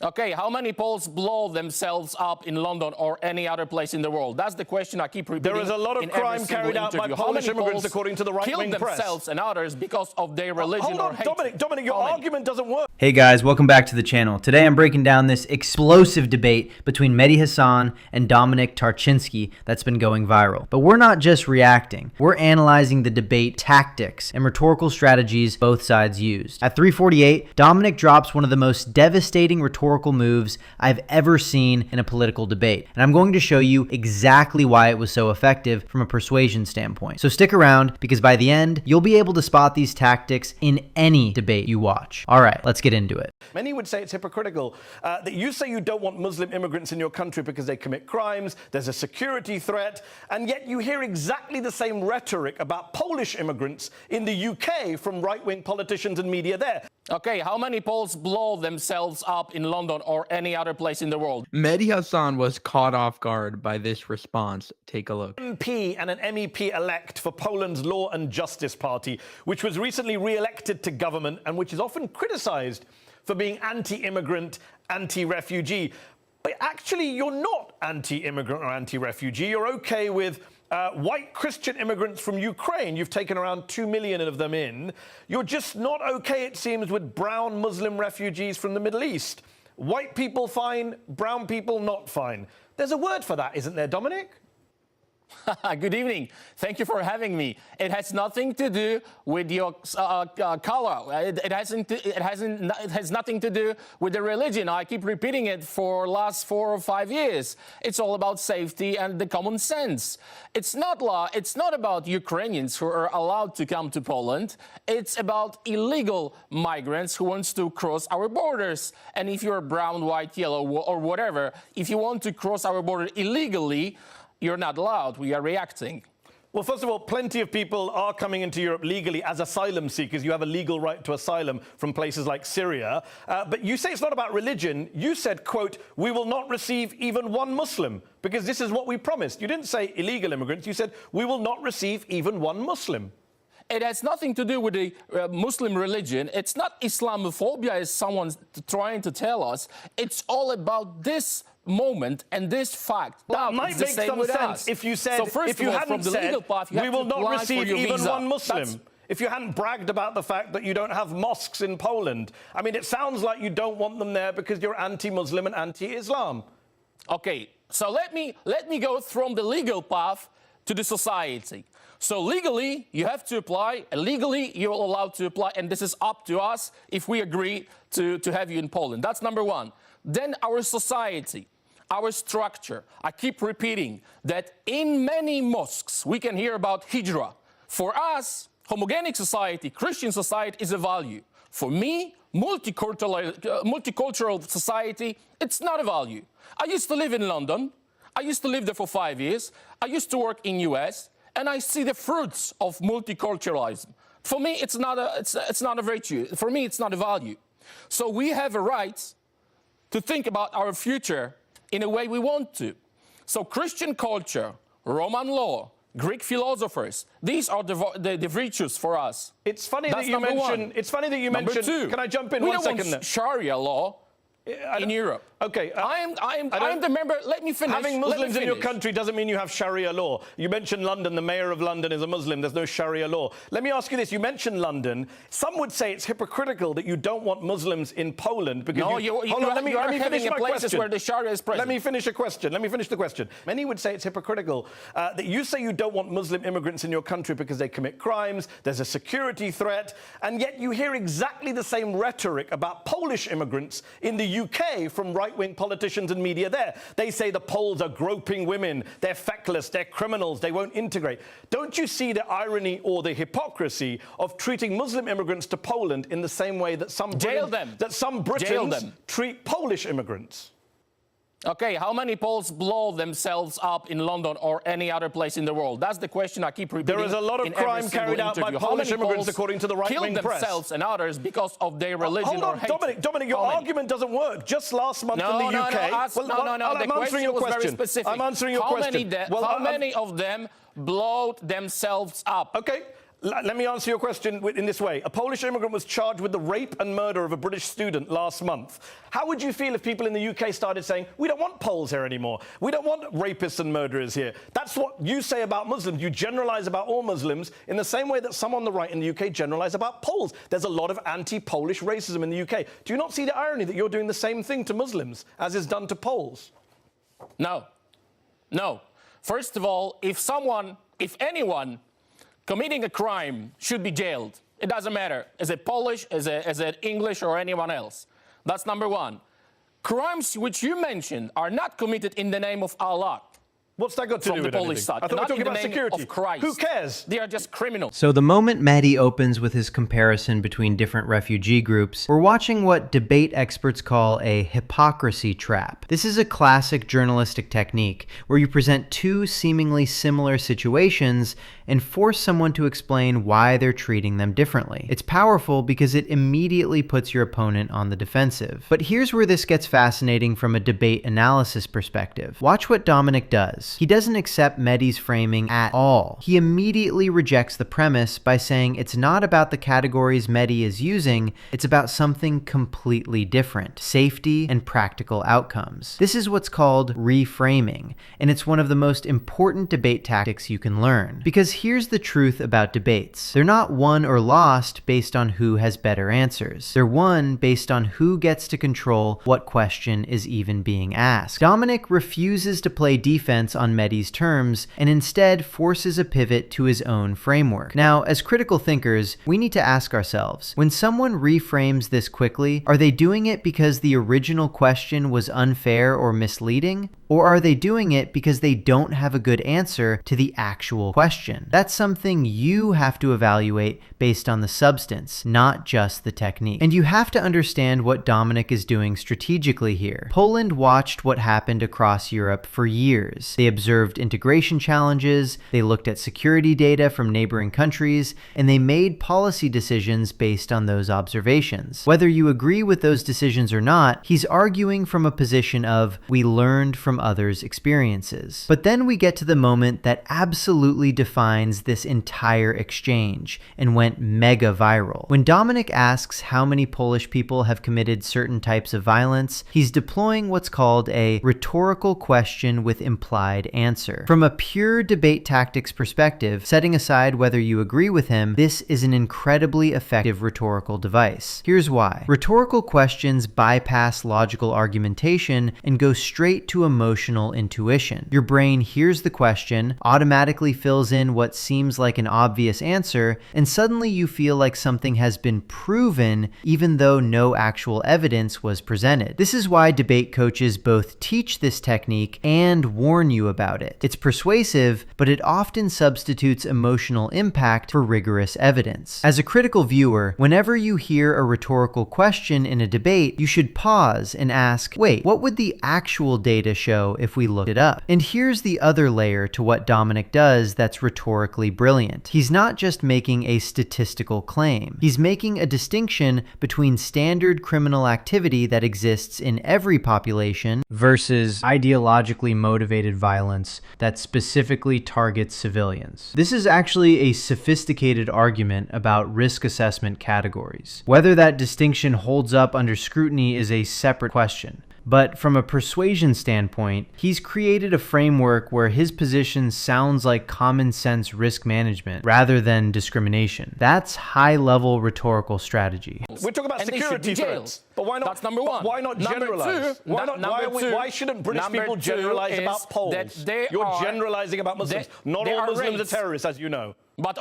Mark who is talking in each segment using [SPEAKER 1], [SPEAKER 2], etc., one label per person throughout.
[SPEAKER 1] Okay, how many Poles blow themselves up in London or any other place in the world? That's the question I keep repeating.
[SPEAKER 2] There is a lot of crime carried out by Polish immigrants, according to the right-wing press.
[SPEAKER 1] Kill themselves and others because of their religion or hate.
[SPEAKER 2] Dominic, your argument doesn't work.
[SPEAKER 3] Hey guys, welcome back to the channel. Today I'm breaking down this explosive debate between Mehdi Hasan and Dominic Tarinsky that's been going viral. But we're not just reacting. We're analyzing the debate tactics and rhetorical strategies both sides used. At 3:48, Dominic drops one of the most devastating rhetorical moves I've ever seen in a political debate. And I'm going to show you exactly why it was so effective from a persuasion standpoint. So stick around, because by the end, you'll be able to spot these tactics in any debate you watch. All right, let's get into it.
[SPEAKER 2] Many would say it's hypocritical that you say you don't want Muslim immigrants in your country because they commit crimes, there's a security threat, and yet you hear exactly the same rhetoric about Polish immigrants in the UK from right-wing politicians and media there.
[SPEAKER 1] Okay, how many Poles blow themselves up in London or any other place in the world?
[SPEAKER 4] Mehdi Hasan was caught off guard by this response. Take a look.
[SPEAKER 2] MP and an MEP-elect for Poland's Law and Justice Party, which was recently re-elected to government and which is often criticized for being anti-immigrant, anti-refugee. But actually, you're not anti-immigrant or anti-refugee. You're okay with white Christian immigrants from Ukraine. You've taken around 2 million of them in. You're just not okay, it seems, with brown Muslim refugees from the Middle East. White people fine, brown people not fine. There's a word for that, isn't there, Dominic?
[SPEAKER 1] Good evening. Thank you for having me. It has nothing to do with your color. It has nothing to do with the religion. I keep repeating it for last 4 or 5 years. It's all about safety and the common sense. It's not about Ukrainians who are allowed to come to Poland. It's about illegal migrants who wants to cross our borders. And if you're brown, white, yellow, or whatever, if you want to cross our border illegally, you're not allowed. We are reacting.
[SPEAKER 2] Well, first of all, plenty of people are coming into Europe legally as asylum seekers. You have a legal right to asylum from places like Syria. But you say it's not about religion. You said, quote, we will not receive even one Muslim because this is what we promised. You didn't say illegal immigrants. You said we will not receive even one Muslim.
[SPEAKER 1] It has nothing to do with the Muslim religion. It's not Islamophobia, as someone's trying to tell us. It's all about this moment and this fact.
[SPEAKER 2] Well, it might make some sense if you said, if you hadn't said, we will not receive even one Muslim. If you hadn't bragged about the fact that you don't have mosques in Poland. I mean, it sounds like you don't want them there because you're anti-Muslim and anti-Islam.
[SPEAKER 1] Okay, so let me go from the legal path to the society. So legally, you have to apply, and legally, you're allowed to apply, and this is up to us if we agree to have you in Poland. That's number one. Then our society, our structure. I keep repeating that in many mosques, we can hear about hijra. For us, homogenic society, Christian society is a value. For me, multicultural society, it's not a value. I used to live in London. I used to live there for 5 years. I used to work in US. And I see the fruits of multiculturalism. For me, it's not a virtue. For me, it's not a value. So we have a right to think about our future in a way we want to. So Christian culture, Roman law, Greek philosophers, these are the virtues for us.
[SPEAKER 2] It's funny that you mention. It's funny that you mention. Can I jump in 1 second?
[SPEAKER 1] We don't want Sharia law in Europe.
[SPEAKER 2] Okay.
[SPEAKER 1] I'm the member. Let me finish.
[SPEAKER 2] Having Muslims in your country doesn't mean you have Sharia law. You mentioned London. The mayor of London is a Muslim. There's no Sharia law. Let me ask you this. You mentioned London. Some would say it's hypocritical that you don't want Muslims in Poland because
[SPEAKER 1] no,
[SPEAKER 2] let me finish my question.
[SPEAKER 1] Where the Sharia is present.
[SPEAKER 2] Let me finish a question. Let me finish the question. Many would say it's hypocritical that you say you don't want Muslim immigrants in your country because they commit crimes, there's a security threat, and yet you hear exactly the same rhetoric about Polish immigrants in the UK from right-wing politicians and media there. They say the Poles are groping women, they're feckless, they're criminals, they won't integrate. Don't you see the irony or the hypocrisy of treating Muslim immigrants to Poland in the same way that some Britons treat Polish immigrants?
[SPEAKER 1] Okay, how many Poles blow themselves up in London or any other place in the world? That's the question I keep repeating.
[SPEAKER 2] There is a lot of crime carried out by Polish immigrants, according to the right-wing press.
[SPEAKER 1] Kill themselves and others because of their religion or hate.
[SPEAKER 2] Dominic, your argument doesn't work. Just last month in the UK...
[SPEAKER 1] The question was very specific.
[SPEAKER 2] I'm answering your question.
[SPEAKER 1] How many of them blowed themselves up?
[SPEAKER 2] Okay. Let me answer your question in this way. A Polish immigrant was charged with the rape and murder of a British student last month. How would you feel if people in the UK started saying, we don't want Poles here anymore. We don't want rapists and murderers here. That's what you say about Muslims. You generalize about all Muslims in the same way that some on the right in the UK generalize about Poles. There's a lot of anti-Polish racism in the UK. Do you not see the irony that you're doing the same thing to Muslims as is done to Poles?
[SPEAKER 1] No. No. First of all, if anyone committing a crime should be jailed. It doesn't matter. Is it Polish, is it English, or anyone else? That's number one. Crimes which you mentioned are not committed in the name of Allah.
[SPEAKER 2] What's that got to do with
[SPEAKER 1] the Polish
[SPEAKER 2] anything?
[SPEAKER 1] side.
[SPEAKER 2] I thought we were
[SPEAKER 1] Not
[SPEAKER 2] talking
[SPEAKER 1] in the
[SPEAKER 2] about
[SPEAKER 1] name
[SPEAKER 2] security.
[SPEAKER 1] of Christ.
[SPEAKER 2] Who cares?
[SPEAKER 1] They are just criminals.
[SPEAKER 3] So the moment Mehdi opens with his comparison between different refugee groups, we're watching what debate experts call a hypocrisy trap. This is a classic journalistic technique where you present two seemingly similar situations and force someone to explain why they're treating them differently. It's powerful because it immediately puts your opponent on the defensive. But here's where this gets fascinating from a debate analysis perspective. Watch what Dominic does. He doesn't accept Mehdi's framing at all. He immediately rejects the premise by saying it's not about the categories Mehdi is using, it's about something completely different: safety and practical outcomes. This is what's called reframing, and it's one of the most important debate tactics you can learn. Because here's the truth about debates. They're not won or lost based on who has better answers. They're won based on who gets to control what question is even being asked. Dominic refuses to play defense on Mehdi's terms and instead forces a pivot to his own framework. Now, as critical thinkers, we need to ask ourselves, when someone reframes this quickly, are they doing it because the original question was unfair or misleading? Or are they doing it because they don't have a good answer to the actual question? That's something you have to evaluate based on the substance, not just the technique. And you have to understand what Dominic is doing strategically here. Poland watched what happened across Europe for years. They observed integration challenges, they looked at security data from neighboring countries, and they made policy decisions based on those observations. Whether you agree with those decisions or not, he's arguing from a position of, we learned from others' experiences. But then we get to the moment that absolutely defines this entire exchange and went mega viral. When Dominic asks how many Polish people have committed certain types of violence, he's deploying what's called a rhetorical question with implied answer. From a pure debate tactics perspective, setting aside whether you agree with him, this is an incredibly effective rhetorical device. Here's why. Rhetorical questions bypass logical argumentation and go straight to emotional intuition. Your brain hears the question, automatically fills in what seems like an obvious answer, and suddenly you feel like something has been proven even though no actual evidence was presented. This is why debate coaches both teach this technique and warn you about it. It's persuasive, but it often substitutes emotional impact for rigorous evidence. As a critical viewer, whenever you hear a rhetorical question in a debate, you should pause and ask, wait, what would the actual data show if we looked it up? And here's the other layer to what Dominic does that's rhetorically brilliant. He's not just making a statistical claim. He's making a distinction between standard criminal activity that exists in every population versus ideologically motivated violence that specifically targets civilians. This is actually a sophisticated argument about risk assessment categories. Whether that distinction holds up under scrutiny is a separate question. But from a persuasion standpoint, he's created a framework where his position sounds like common sense risk management rather than discrimination. That's high-level rhetorical strategy.
[SPEAKER 2] We're talking about security threats. But why not?
[SPEAKER 1] That's number one.
[SPEAKER 2] Why not generalize? Why shouldn't British people generalize about Poles? You're generalizing about Muslims. Not all Muslims are terrorists, as you know.
[SPEAKER 1] But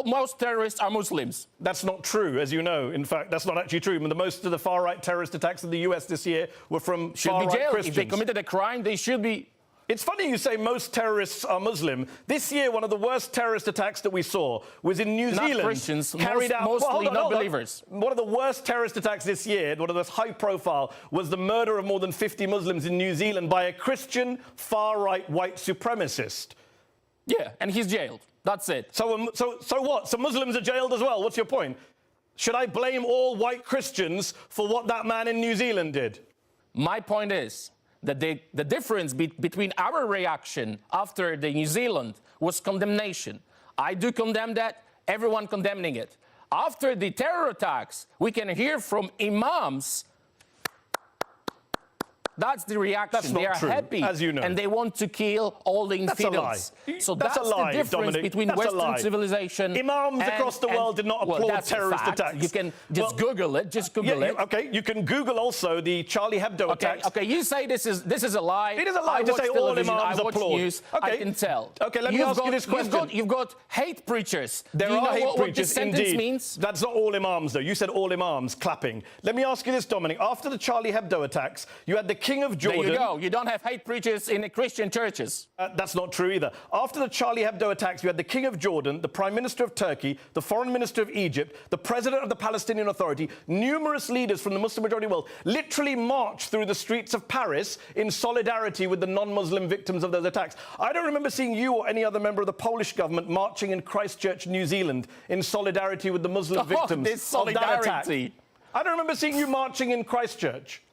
[SPEAKER 1] most terrorists are Muslims.
[SPEAKER 2] That's not true, as you know. In fact, that's not actually true. Most of the far-right terrorist attacks in the US this year were from far-right Christians.
[SPEAKER 1] If they committed a crime, they should be.
[SPEAKER 2] It's funny you say most terrorists are Muslim. This year, one of the worst terrorist attacks that we saw was in New Zealand.
[SPEAKER 1] Not Christians,
[SPEAKER 2] mostly
[SPEAKER 1] not believers.
[SPEAKER 2] One of the worst terrorist attacks this year, one of the most high profile, was the murder of more than 50 Muslims in New Zealand by a Christian far-right white supremacist.
[SPEAKER 1] Yeah, and he's jailed. That's it.
[SPEAKER 2] So what? So Muslims are jailed as well? What's your point? Should I blame all white Christians for what that man in New Zealand did?
[SPEAKER 1] My point is that the difference between our reaction after the New Zealand was condemnation. I do condemn that. Everyone condemning it. After the terror attacks, we can hear from imams. That's the reaction.
[SPEAKER 2] That's not
[SPEAKER 1] they are
[SPEAKER 2] true,
[SPEAKER 1] happy,
[SPEAKER 2] as you know.
[SPEAKER 1] and they want to kill all the infidels. So that's
[SPEAKER 2] a lie,
[SPEAKER 1] the difference
[SPEAKER 2] Dominic.
[SPEAKER 1] between
[SPEAKER 2] That's a
[SPEAKER 1] Western
[SPEAKER 2] lie.
[SPEAKER 1] civilization.
[SPEAKER 2] Imams across the world did not applaud
[SPEAKER 1] that's a
[SPEAKER 2] terrorist
[SPEAKER 1] fact.
[SPEAKER 2] attacks.
[SPEAKER 1] You can just Google it. Just Google it.
[SPEAKER 2] Okay, you can Google also the Charlie Hebdo attacks.
[SPEAKER 1] Okay, you say this is a lie.
[SPEAKER 2] It is a lie
[SPEAKER 1] I
[SPEAKER 2] to
[SPEAKER 1] watch
[SPEAKER 2] say all
[SPEAKER 1] television,
[SPEAKER 2] imams
[SPEAKER 1] I watch
[SPEAKER 2] applaud.
[SPEAKER 1] news.
[SPEAKER 2] Okay.
[SPEAKER 1] I can tell.
[SPEAKER 2] Okay, let me ask you this question.
[SPEAKER 1] You've got hate preachers.
[SPEAKER 2] There
[SPEAKER 1] Do you
[SPEAKER 2] are
[SPEAKER 1] know
[SPEAKER 2] hate
[SPEAKER 1] what
[SPEAKER 2] preachers,
[SPEAKER 1] this sentence
[SPEAKER 2] indeed.
[SPEAKER 1] means?
[SPEAKER 2] That's not all imams, though. You said all imams clapping. Let me ask you this, Dominic. After the Charlie Hebdo attacks, you had the King of Jordan.
[SPEAKER 1] There you go. You don't have hate preachers in the Christian churches.
[SPEAKER 2] That's not true either. After the Charlie Hebdo attacks, you had the King of Jordan, the Prime Minister of Turkey, the Foreign Minister of Egypt, the President of the Palestinian Authority, numerous leaders from the Muslim-majority world literally marched through the streets of Paris in solidarity with the non-Muslim victims of those attacks. I don't remember seeing you or any other member of the Polish government marching in Christchurch, New Zealand, in solidarity with the Muslim victims
[SPEAKER 1] this
[SPEAKER 2] of that attack.
[SPEAKER 1] solidarity.
[SPEAKER 2] I don't remember seeing you marching in Christchurch.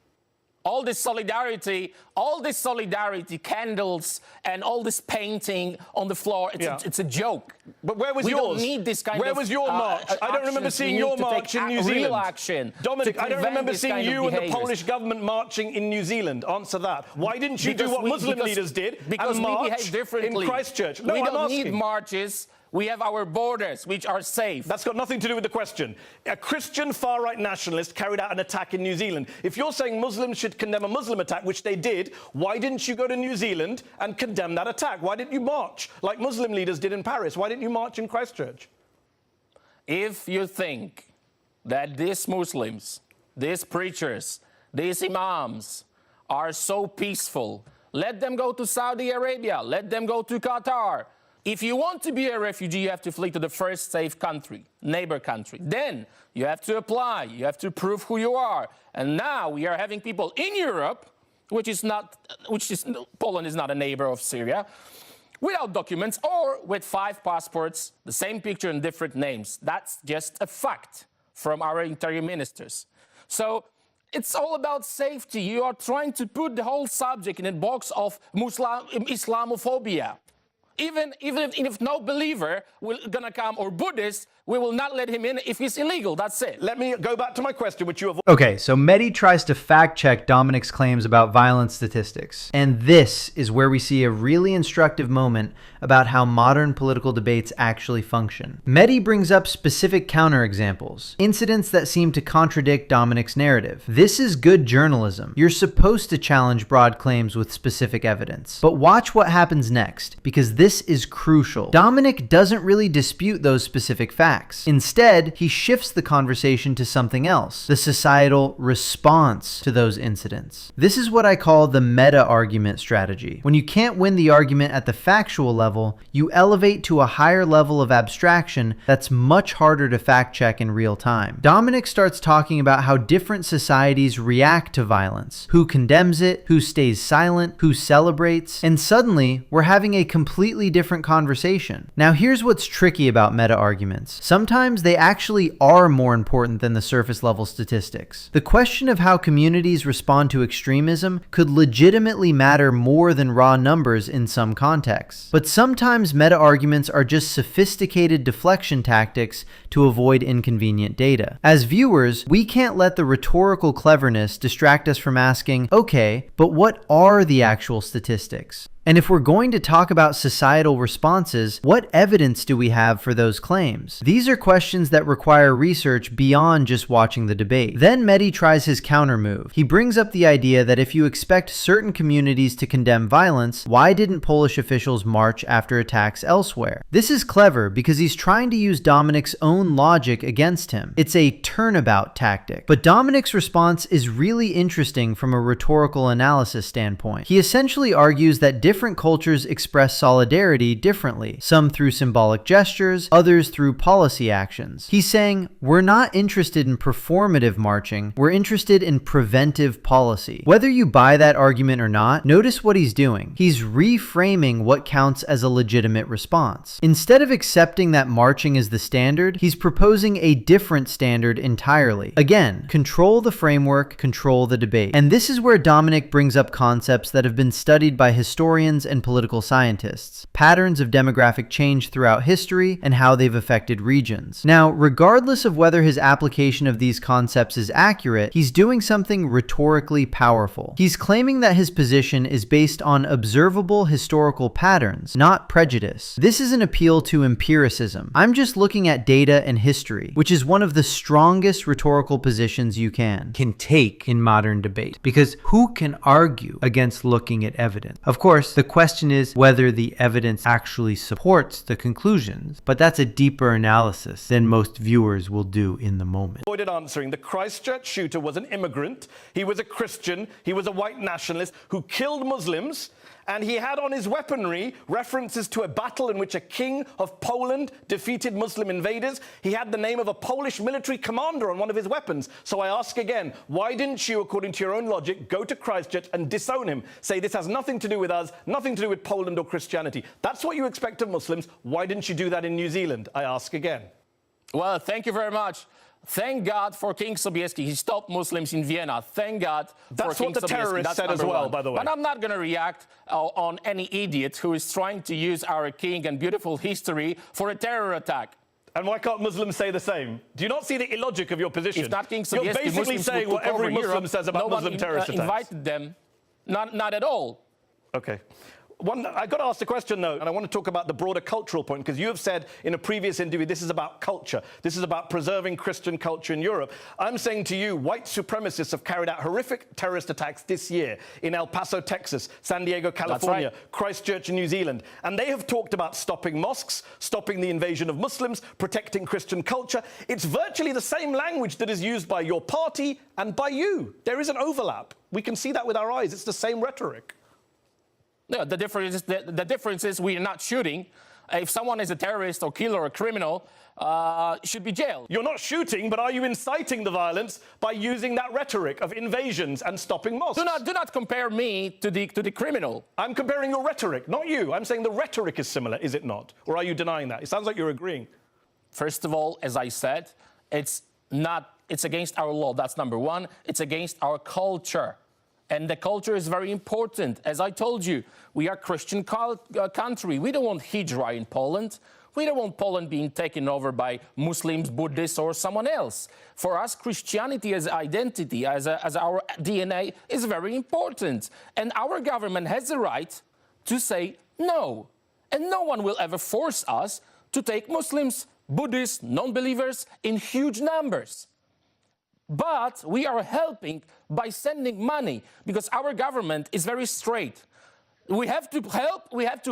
[SPEAKER 1] All this solidarity, candles, and all this painting on the floor, it's a joke.
[SPEAKER 2] But where was
[SPEAKER 1] we
[SPEAKER 2] yours?
[SPEAKER 1] Don't need this kind
[SPEAKER 2] where
[SPEAKER 1] of
[SPEAKER 2] was your march? I don't remember
[SPEAKER 1] actions.
[SPEAKER 2] seeing
[SPEAKER 1] We
[SPEAKER 2] your
[SPEAKER 1] need to
[SPEAKER 2] march
[SPEAKER 1] take
[SPEAKER 2] in New Zealand.
[SPEAKER 1] Real action.
[SPEAKER 2] Dominic, I don't remember
[SPEAKER 1] this
[SPEAKER 2] seeing
[SPEAKER 1] kind of
[SPEAKER 2] you and the
[SPEAKER 1] behaviors.
[SPEAKER 2] Polish government marching in New Zealand. Answer that. Why didn't you do what Muslim leaders did
[SPEAKER 1] because
[SPEAKER 2] and
[SPEAKER 1] we
[SPEAKER 2] march
[SPEAKER 1] behave differently.
[SPEAKER 2] in Christchurch? No,
[SPEAKER 1] we
[SPEAKER 2] I'm
[SPEAKER 1] don't
[SPEAKER 2] asking.
[SPEAKER 1] need marches. We have our borders, which are safe.
[SPEAKER 2] That's got nothing to do with the question. A Christian far-right nationalist carried out an attack in New Zealand. If you're saying Muslims should condemn a Muslim attack, which they did, why didn't you go to New Zealand and condemn that attack? Why didn't you march like Muslim leaders did in Paris? Why didn't you march in Christchurch?
[SPEAKER 1] If you think that these Muslims, these preachers, these imams are so peaceful, let them go to Saudi Arabia, let them go to Qatar. If you want to be a refugee, you have to flee to the first safe country, neighbor country. Then you have to apply, you have to prove who you are. And now we are having people in Europe, Poland is not a neighbor of Syria, without documents or with 5 passports, the same picture and different names. That's just a fact from our interior ministers. So it's all about safety. You are trying to put the whole subject in a box of Islamophobia. Even if no believer will gonna come, or Buddhist, we will not let him in if he's illegal. That's it.
[SPEAKER 2] Let me go back to my question, which you have.
[SPEAKER 3] Okay, so Mehdi tries to fact-check Dominic's claims about violence statistics. And this is where we see a really instructive moment about how modern political debates actually function. Mehdi brings up specific counterexamples, incidents that seem to contradict Dominic's narrative. This is good journalism. You're supposed to challenge broad claims with specific evidence. But watch what happens next, because this is crucial. Dominic doesn't really dispute those specific facts. Instead, he shifts the conversation to something else, the societal response to those incidents. This is what I call the meta-argument strategy. When you can't win the argument at the factual level, you elevate to a higher level of abstraction that's much harder to fact-check in real time. Dominic starts talking about how different societies react to violence, who condemns it, who stays silent, who celebrates, and suddenly we're having a completely different conversation. Now here's what's tricky about meta-arguments. Sometimes they actually are more important than the surface level statistics. The question of how communities respond to extremism could legitimately matter more than raw numbers in some contexts. But sometimes meta-arguments are just sophisticated deflection tactics to avoid inconvenient data. As viewers, we can't let the rhetorical cleverness distract us from asking, okay, but what are the actual statistics? And if we're going to talk about societal responses, what evidence do we have for those claims? These are questions that require research beyond just watching the debate. Then Mehdi tries his counter move. He brings up the idea that if you expect certain communities to condemn violence, why didn't Polish officials march after attacks elsewhere? This is clever because he's trying to use Dominic's own logic against him. It's a turnabout tactic. But Dominic's response is really interesting from a rhetorical analysis standpoint. He essentially argues that different cultures express solidarity differently, some through symbolic gestures, others through policy actions. He's saying, we're not interested in performative marching, we're interested in preventive policy. Whether you buy that argument or not, notice what he's doing. He's reframing what counts as a legitimate response. Instead of accepting that marching is the standard, he's proposing a different standard entirely. Again, control the framework, control the debate. And this is where Dominic brings up concepts that have been studied by historians historians and political scientists, patterns of demographic change throughout history, and how they've affected regions. Now, regardless of whether his application of these concepts is accurate, he's doing something rhetorically powerful. He's claiming that his position is based on observable historical patterns, not prejudice. This is an appeal to empiricism. I'm just looking at data and history, which is one of the strongest rhetorical positions you can take in modern debate, because who can argue against looking at evidence? Of course, the question is whether the evidence actually supports the conclusions, but that's a deeper analysis than most viewers will do in the moment.
[SPEAKER 2] Avoided answering. The Christchurch shooter was an immigrant. He was a Christian. He was a white nationalist who killed Muslims. And he had on his weaponry references to a battle in which a king of Poland defeated Muslim invaders. He had the name of a Polish military commander on one of his weapons. So I ask again, why didn't you, according to your own logic, go to Christchurch and disown him? Say this has nothing to do with us, nothing to do with Poland or Christianity. That's what you expect of Muslims. Why didn't you do that in New Zealand? I ask again.
[SPEAKER 1] Well, thank you very much. Thank God for King Sobieski. He stopped Muslims in Vienna. Thank God for King Sobieski.
[SPEAKER 2] That's what the terrorists said as well, by the way.
[SPEAKER 1] But I'm not going to react on any idiot who is trying to use our king and beautiful history for a terror attack.
[SPEAKER 2] And why can't Muslims say the same? Do you not see the illogic of your position?
[SPEAKER 1] If not King Sobieski,
[SPEAKER 2] you're basically
[SPEAKER 1] Muslims
[SPEAKER 2] saying what every Muslim
[SPEAKER 1] Europe,
[SPEAKER 2] says about Muslim terrorist attacks.
[SPEAKER 1] Invited them. Not at all.
[SPEAKER 2] Okay. I got to ask the question, though, and I want to talk about the broader cultural point, because you have said in a previous interview this is about culture. This is about preserving Christian culture in Europe. I'm saying to you, white supremacists have carried out horrific terrorist attacks this year in El Paso, Texas, San Diego, California, Christchurch in New Zealand. And they have talked about stopping mosques, stopping the invasion of Muslims, protecting Christian culture. It's virtually the same language that is used by your party and by you. There is an overlap. We can see that with our eyes. It's the same rhetoric.
[SPEAKER 1] No, the difference is we are not shooting. If someone is a terrorist or killer or a criminal, should be jailed.
[SPEAKER 2] You're not shooting, but are you inciting the violence by using that rhetoric of invasions and stopping mosques?
[SPEAKER 1] Do not compare me to the criminal.
[SPEAKER 2] I'm comparing your rhetoric, not you. I'm saying the rhetoric is similar, is it not? Or are you denying that? It sounds like you're agreeing.
[SPEAKER 1] First of all, as I said, it's against our law. That's number one. It's against our culture. And the culture is very important. As I told you, we are a Christian country. We don't want hijra in Poland. We don't want Poland being taken over by Muslims, Buddhists, or someone else. For us, Christianity as identity, as our DNA, is very important. And our government has the right to say no. And no one will ever force us to take Muslims, Buddhists, non-believers in huge numbers. But we are helping by sending money, because our government is very straight. We have to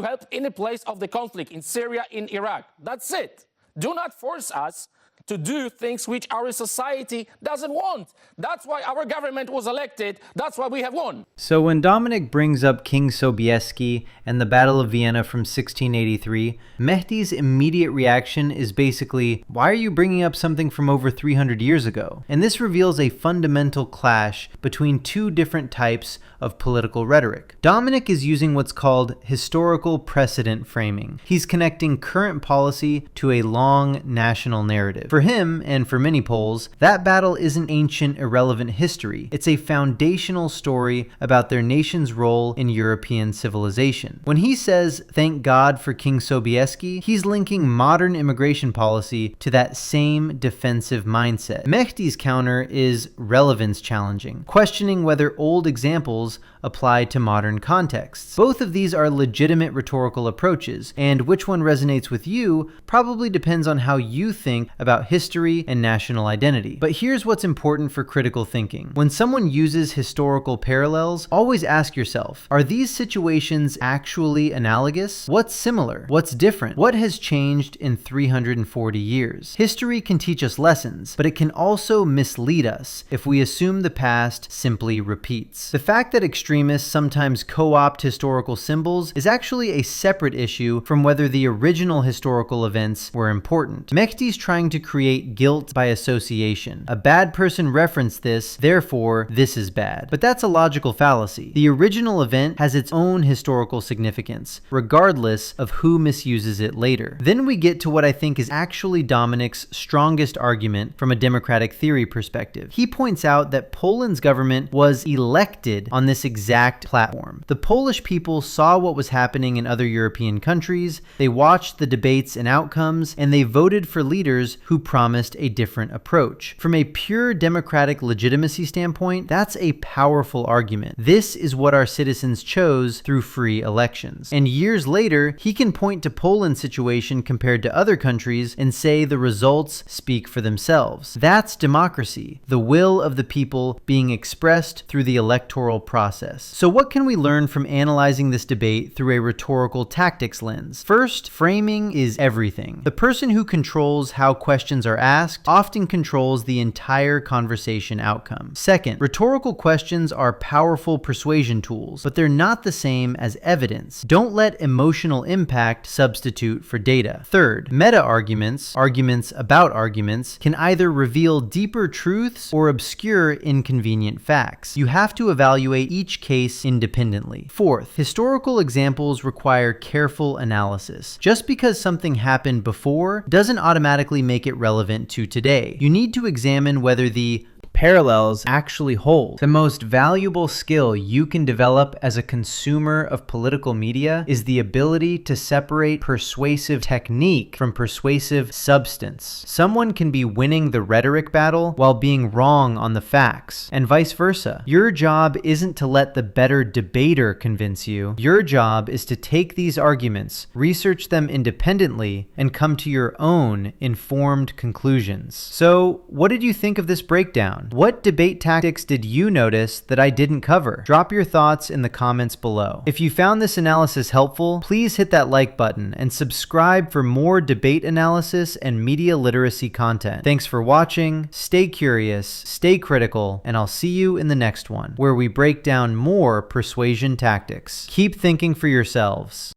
[SPEAKER 1] help in a place of the conflict, in Syria, in Iraq. That's it. Do not force us to do things which our society doesn't want. That's why our government was elected. That's why we have won.
[SPEAKER 3] So when Dominic brings up King Sobieski and the Battle of Vienna from 1683, Mehdi's immediate reaction is basically, why are you bringing up something from over 300 years ago? And this reveals a fundamental clash between two different types of political rhetoric. Dominic is using what's called historical precedent framing. He's connecting current policy to a long national narrative. For him, and for many Poles, that battle isn't ancient, irrelevant history. It's a foundational story about their nation's role in European civilization. When he says, thank God for King Sobieski, he's linking modern immigration policy to that same defensive mindset. Mehdi's counter is relevance challenging, questioning whether old examples apply to modern contexts. Both of these are legitimate rhetorical approaches, and which one resonates with you probably depends on how you think about history and national identity. But here's what's important for critical thinking. When someone uses historical parallels, always ask yourself, are these situations actually analogous? What's similar? What's different? What has changed in 340 years? History can teach us lessons, but it can also mislead us if we assume the past simply repeats. The fact that extremists sometimes co-opt historical symbols is actually a separate issue from whether the original historical events were important. Mehdi's trying to create guilt by association. A bad person referenced this, therefore this is bad. But that's a logical fallacy. The original event has its own historical significance, regardless of who misuses it later. Then we get to what I think is actually Dominic's strongest argument from a democratic theory perspective. He points out that Poland's government was elected on this exact platform. The Polish people saw what was happening in other European countries, they watched the debates and outcomes, and they voted for leaders who promised a different approach. From a pure democratic legitimacy standpoint, that's a powerful argument. This is what our citizens chose through free elections. And years later, he can point to Poland's situation compared to other countries and say the results speak for themselves. That's democracy, the will of the people being expressed through the electoral process. So what can we learn from analyzing this debate through a rhetorical tactics lens? First, framing is everything. The person who controls how questions are asked often controls the entire conversation outcome. Second, rhetorical questions are powerful persuasion tools, but they're not the same as evidence. Don't let emotional impact substitute for data. Third, meta-arguments, arguments about arguments, can either reveal deeper truths or obscure inconvenient facts. You have to evaluate each case independently. Fourth, historical examples require careful analysis. Just because something happened before doesn't automatically make it relevant to today. You need to examine whether the parallels actually hold. The most valuable skill you can develop as a consumer of political media is the ability to separate persuasive technique from persuasive substance. Someone can be winning the rhetoric battle while being wrong on the facts, and vice versa. Your job isn't to let the better debater convince you. Your job is to take these arguments, research them independently, and come to your own informed conclusions. So, what did you think of this breakdown? What debate tactics did you notice that I didn't cover? Drop your thoughts in the comments below. If you found this analysis helpful, please hit that like button and subscribe for more debate analysis and media literacy content. Thanks for watching, stay curious, stay critical, and I'll see you in the next one, where we break down more persuasion tactics. Keep thinking for yourselves.